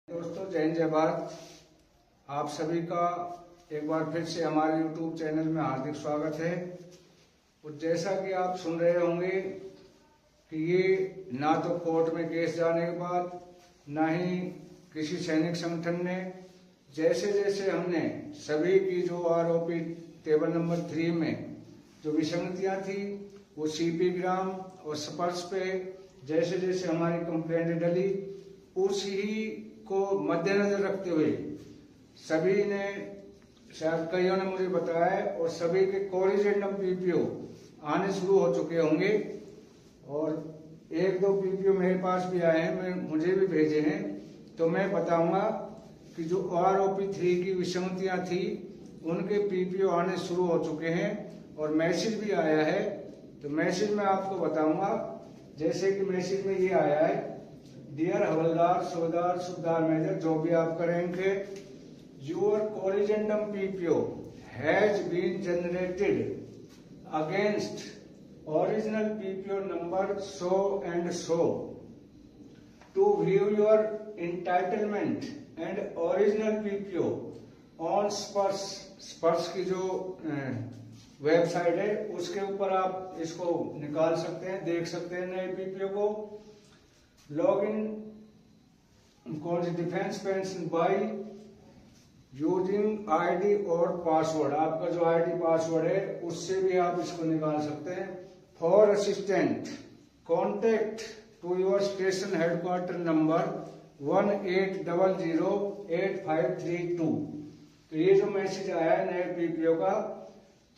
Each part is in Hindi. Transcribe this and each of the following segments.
दोस्तों, जय हिंद जय भारत। आप सभी का एक बार फिर से हमारे YouTube चैनल में हार्दिक स्वागत है। और जैसा कि आप सुन रहे होंगे कि ये ना तो कोर्ट में केस जाने के बाद, ना ही किसी सैनिक संगठन ने, जैसे जैसे हमने सभी की जो आरोपी टेबल नंबर 3 में जो विसंगतियां थी वो सीपी ग्राम और स्पर्श पे जैसे जैसे हमारी कंप्लेंट डली, उसी को मद्देनजर रखते हुए सभी ने, शायद कईयों ने मुझे बताया, और सभी के कोरिजेंडम पीपीओ आने शुरू हो चुके होंगे। और एक दो पीपीओ मेरे पास भी आए हैं, मुझे भी भेजे हैं। तो मैं बताऊंगा कि जो आरोपी 3 की विसंगतियां थी उनके पीपीओ आने शुरू हो चुके हैं और मैसेज भी आया है। तो मैसेज में आपको बताऊंगा, जैसे कि मैसेज में ये आया है, डियर हवलदार, सूबेदार, सूबेदार मेजर, जो भी आपका रैंक है, your corrigendum PPO has been generated against original PPO number so and so to view your entitlement and original PPO on Sparsh. Sparsh की जो वेबसाइट है उसके ऊपर आप इसको निकाल सकते हैं, देख सकते हैं नए पीपीओ को। लॉग इन कौन सी defence pension by using ID और पासवर्ड, आपका जो आईडी पासवर्ड है उससे भी आप इसको निकाल सकते हैं। For assistant contact to your station headquarter number 18008532। तो ये जो मैसेज आया है नए पीपीओ का,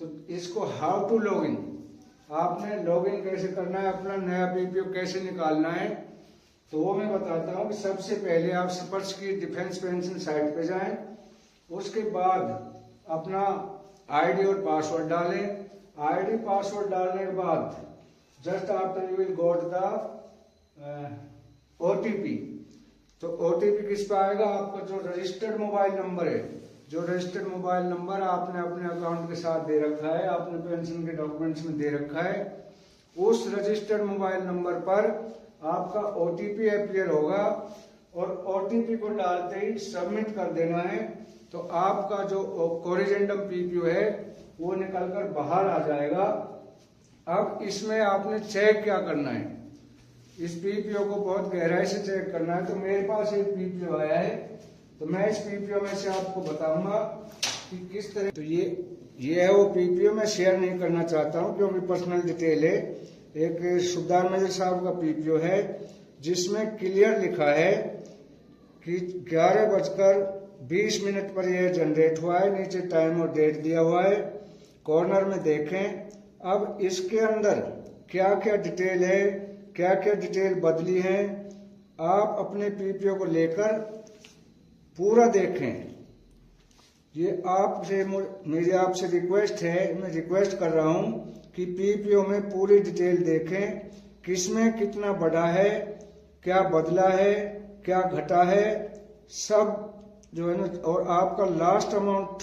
तो इसको हाउ टू लॉग इन, आपने लॉग इन कैसे करना है, अपना नया पीपीओ कैसे निकालना है, तो वो मैं बताता हूँ। कि सबसे पहले आप स्पर्श की डिफेंस पेंशन साइट पे जाएं, उसके बाद अपना आईडी और पासवर्ड डालें। आईडी पासवर्ड डालने के बाद just after you will got the OTP. तो ओटीपी किस पे आएगा, आपका जो रजिस्टर्ड मोबाइल नंबर है, जो रजिस्टर्ड मोबाइल नंबर आपने अपने अकाउंट के साथ दे रखा है, आपने पेंशन के डॉक्यूमेंट्स में दे रखा है, उस रजिस्टर्ड मोबाइल नंबर पर आपका ओटीपी अपीयर होगा और ओटीपी को डालते ही सबमिट कर देना है। तो आपका जो कोरिजेंडम पीपीओ है वो निकलकर बाहर आ जाएगा। अब इसमें आपने चेक क्या करना है, इस पीपीओ को बहुत गहराई से चेक करना है। तो मेरे पास एक पीपीओ आया है, तो मैं इस पीपीओ में से आपको बताऊंगा कि किस तरह। तो ये है वो पीपीओ, मैं शेयर नहीं करना चाहता हूं क्योंकि पर्सनल डिटेल है। एक सूबेदार मेजर साहब का पीपीओ है जिसमें क्लियर लिखा है कि 11:20 पर यह जनरेट हुआ है, नीचे टाइम और डेट दिया हुआ है, कॉर्नर में देखें। अब इसके अंदर क्या क्या डिटेल है, क्या क्या डिटेल बदली है, आप अपने पीपीओ को लेकर पूरा देखें। ये आपसे, मेरी आपसे रिक्वेस्ट है, मैं रिक्वेस्ट कर रहा हूं कि पीपीओ में पूरी डिटेल देखें, किसमें कितना बढ़ा है, क्या बदला है, क्या घटा है, सब जो है ना। और आपका लास्ट अमाउंट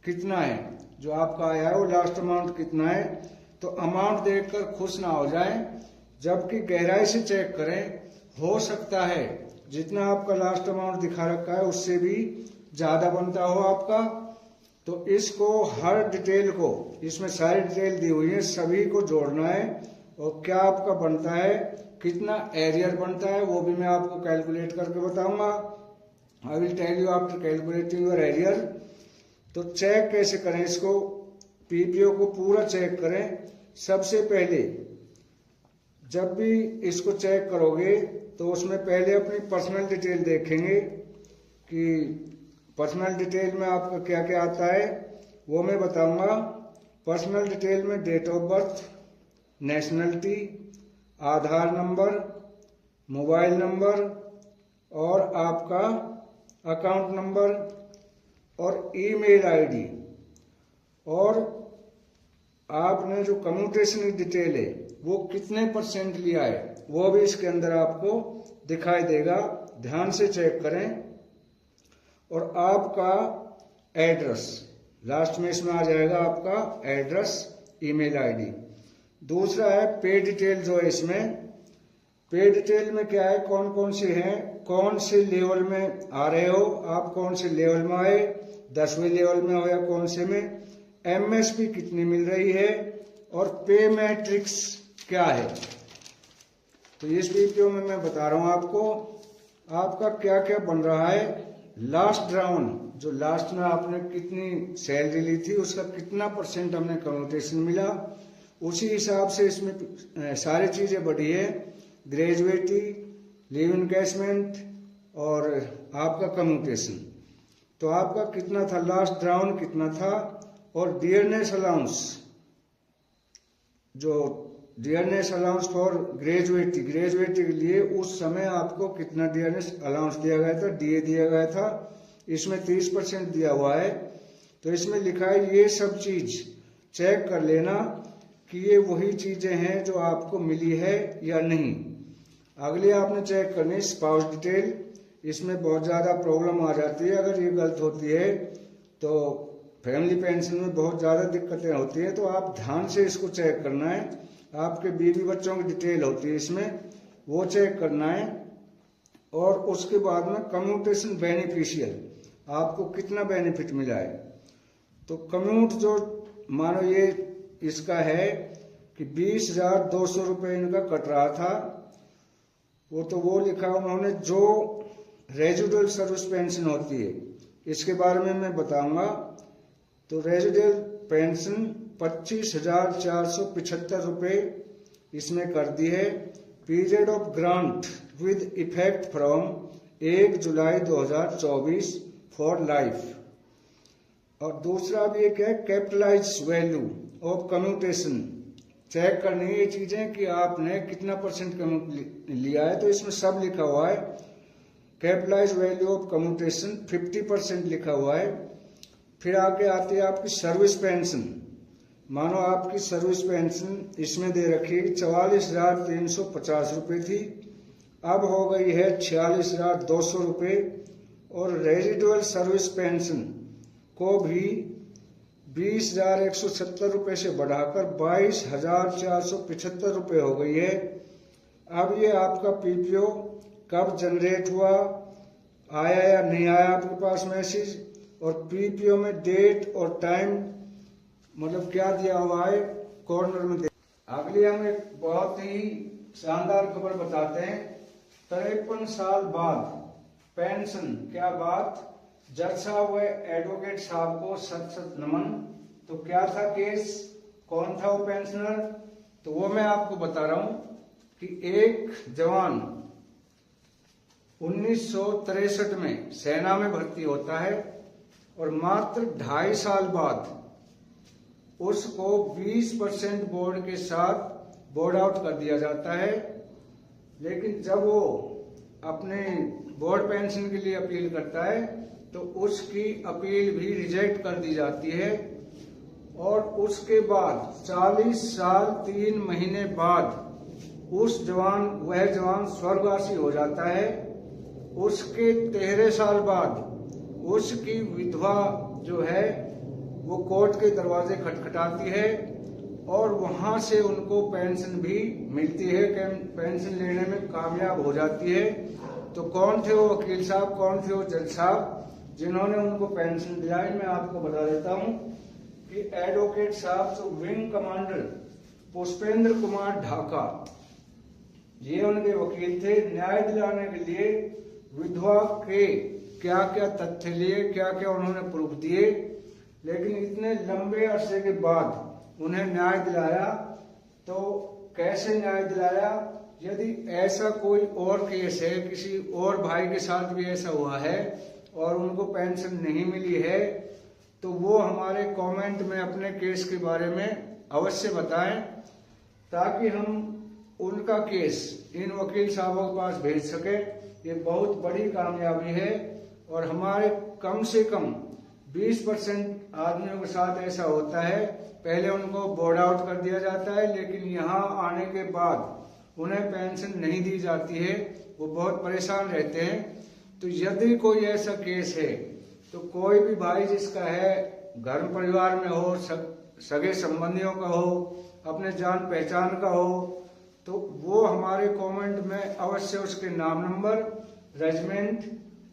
कितना है, जो आपका आया है वो लास्ट अमाउंट कितना है। तो अमाउंट देखकर खुश ना हो जाएं, जबकि गहराई से चेक करें। हो सकता है जितना आपका लास्ट अमाउंट दिखा रखा है उससे भी ज्यादा बनता हो आपका। तो इसको, हर डिटेल को, इसमें सारी डिटेल दी हुई है, सभी को जोड़ना है। और क्या आपका बनता है, कितना एरियर बनता है, वो भी मैं आपको कैलकुलेट करके बताऊंगा। I will tell you after calculating your arrear. तो चेक कैसे करें इसको, पीपीओ को पूरा चेक करें। सबसे पहले जब भी इसको चेक करोगे तो उसमें पहले अपनी पर्सनल डिटेल देखेंगे कि पर्सनल डिटेल में आपका क्या क्या आता है, वो मैं बताऊंगा। पर्सनल डिटेल में date of birth, nationality, Aadhaar number, mobile number और आपका अकाउंट नंबर और ईमेल आईडी, और आपने जो कम्यूटेशन की डिटेल है वो कितने % लिया है वो भी इसके अंदर आपको दिखाई देगा। ध्यान से चेक करें। और आपका एड्रेस लास्ट में इसमें आ जाएगा, आपका एड्रेस, ईमेल आईडी। दूसरा है पे डिटेल, जो है इसमें पे डिटेल में क्या है, कौन कौन से हैं, कौन से लेवल में आ रहे हो आप, कौन से लेवल में आए, 10वें लेवल में हो या कौन से में, एमएसपी कितनी मिल रही है और पे मैट्रिक्स क्या है। तो इस वीडियो में मैं बता रहा हूं आपको आपका क्या क्या बन रहा है। लास्ट राउंड जो लास्ट में आपने कितनी सैलरी ली थी उसका कितना % हमने कम्यूटेशन मिला, उसी हिसाब से इसमें सारी चीजें बढ़ी है। ग्रेजुएटी, लीव इनकैशमेंट और आपका कम्यूटेशन। तो आपका कितना था, लास्ट राउंड कितना था, और डियरनेस अलाउंस, जो डियरनेस अलाउंस फॉर ग्रेजुएटी के लिए उस समय आपको कितना डियरनेस अलाउंस दिया गया था, डीए दिया गया था, इसमें 30% दिया हुआ है। तो इसमें लिखा है ये सब चीज चेक कर लेना कि ये वही चीजें हैं जो आपको मिली है या नहीं। अगली आपने चेक करनी स्पाउस डिटेल, इसमें बहुत ज्यादा प्रॉब्लम आ जाती है। अगर ये गलत होती है तो फैमिली पेंशन में बहुत ज्यादा दिक्कतें होती है, तो आप ध्यान से इसको चेक करना है। आपके बीवी बच्चों की डिटेल होती है इसमें, वो चेक करना है। और उसके बाद में कम्यूटेशन बेनिफिशियल, आपको कितना बेनिफिट मिला है। तो कम्यूट जो मानो ये इसका है कि 20,200 रुपये इनका कट रहा था, वो लिखा उन्होंने जो रेजिडुअल सर्विस पेंशन होती है, इसके बारे में मैं बताऊंगा। तो रेजिडुअल पेंशन 25,475 रुपये इसमें कर दी है। Period of grant with effect from 1 July 2024 for life. और दूसरा भी एक है capitalise value of commutation, check करनी है ये चीजें कि आपने कितना % कम्यूट लिया है। तो इसमें सब लिखा हुआ है। कैपिटलाइज वैल्यू ऑफ कम्यूटेशन 50% लिखा हुआ है। फिर आगे आती है आपकी सर्विस पेंशन। मानो आपकी सर्विस पेंशन इसमें दे रखी 44,350 रुपये थी, अब हो गई है 46,200 रुपये। और रेजिडुअल सर्विस पेंशन को भी 20,170 रुपये से बढ़ाकर 22,475 रुपये हो गई है। अब ये आपका पीपीओ कब जनरेट हुआ, आया या नहीं आया आपके पास मैसेज, और पीपीओ में डेट और टाइम मतलब क्या दिया हुआ है कॉर्नर में। अगली हम एक बहुत ही शानदार खबर बताते हैं। 53 साल बाद पेंशन, क्या बात। जज साहब व एडवोकेट साहब को सत सत नमन। तो क्या था केस, कौन था वो पेंशनर, तो वो मैं आपको बता रहा हूं कि एक जवान 1963 में सेना में भर्ती होता है और मात्र 2.5 साल बाद उसको 20% बोर्ड के साथ बोर्ड आउट कर दिया जाता है। लेकिन जब वो अपने बोर्ड पेंशन के लिए अपील करता है तो उसकी अपील भी रिजेक्ट कर दी जाती है। और उसके बाद 40 साल 3 महीने बाद वह जवान स्वर्गवासी हो जाता है। उसके 13 साल बाद उसकी विधवा जो है वो कोर्ट के दरवाजे खटखटाती है और वहां से उनको पेंशन भी मिलती है, पेंशन लेने में कामयाब हो जाती है। तो कौन थे वो वकील साहब, कौन थे वो जज साहब जिन्होंने उनको पेंशन दिलाई, मैं आपको बता देता हूं कि एडवोकेट साहब जो विंग कमांडर पुष्पेंद्र कुमार ढाका, ये उनके वकील थे। न्याय दिलाने के लिए विधवा के क्या क्या तथ्य लिए, क्या क्या उन्होंने प्रूफ दिए, लेकिन इतने लंबे अरसे के बाद उन्हें न्याय दिलाया। तो कैसे न्याय दिलाया, यदि ऐसा कोई और केस है, किसी और भाई के साथ भी ऐसा हुआ है और उनको पेंशन नहीं मिली है, तो वो हमारे कमेंट में अपने केस के बारे में अवश्य बताएं, ताकि हम उनका केस इन वकील साहबों के पास भेज सके। ये बहुत बड़ी कामयाबी है। और हमारे कम से कम 20% आदमियों के साथ ऐसा होता है, पहले उनको बोर्ड आउट कर दिया जाता है, लेकिन यहाँ आने के बाद उन्हें पेंशन नहीं दी जाती है, वो बहुत परेशान रहते हैं। तो यदि कोई ऐसा केस है तो कोई भी भाई जिसका है, घर परिवार में हो, सगे संबंधियों का हो, अपने जान पहचान का हो, तो वो हमारे कमेंट में अवश्य उसके नाम, नंबर, रेजिमेंट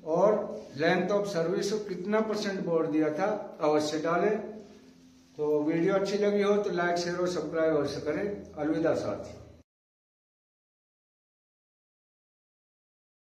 और लेंथ ऑफ सर्विस, कितना % बोर्ड दिया था, अवश्य डालें। तो वीडियो अच्छी लगी हो तो लाइक, शेयर और सब्सक्राइब अवश्य करें। अलविदा साथी।